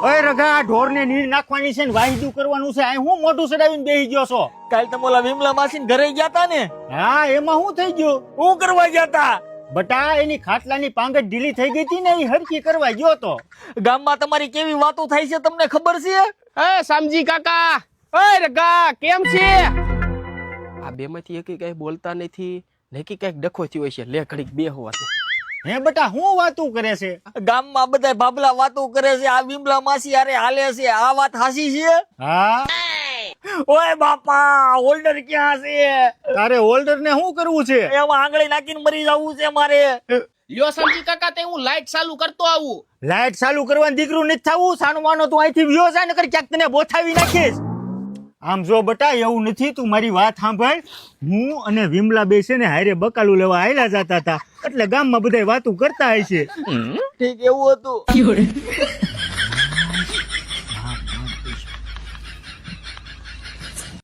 ઓય રગા ઢોર ને નીર નાખવાની છે ને વાહિદું કરવાનું છે આ હું મોઢું ચડાવીને બેહી ગયો છો? કાલ તમે ઓલા વિમલા માસીને ઘરે ગયા તા ને? હા એમાં શું થઈ ગયું? હું કરવા ગયા તા? બટા એની ખાટલાની પાંગટ ઢીલી થઈ ગઈ હતી ને એ હરકી કરવા ગયો તો. ગામમાં તમારી કેવી વાતો થાય છે તમને ખબર છે? એ સમજી કાકા, ઓય રગા કેમ છે? આ બે માંથી એક કઈ બોલતા નથી, નકી કઈક ડખો થયો છે. લે ઘડીક બે હોવા. હે બટા હું વાતું કરે છે? ગામમાં બધા બાબલા વાતો કરે છે આ વિમલા માસી હારે હાલે છે, આ વાત હાસી છે? હા ઓય બાપા હોલ્ડર ક્યાં છે? તારે હોલ્ડર ને શું કરવું છે? એમાં આંગળી નાખીને મરી જવું છે મારે. લ્યો સમજી કાકા, તે હું લાઈટ ચાલુ કરતો આવું. લાઈટ ચાલુ કરવાનું દીકરું નથી થવું. સાનો માનો તું અહીંથી વ્યો જાય નકર ક્યાંક તને બોથાવી નાખીશ. આમ જો બટા એવું નથી, તું મારી વાત સાંભળ. હું અને વિમલા બે છે ને હારે બકાલું લેવા આયલા જતા હતા એટલે ગામમાં બધા વાતું કરતા હશે. ઠીક એવું હતું.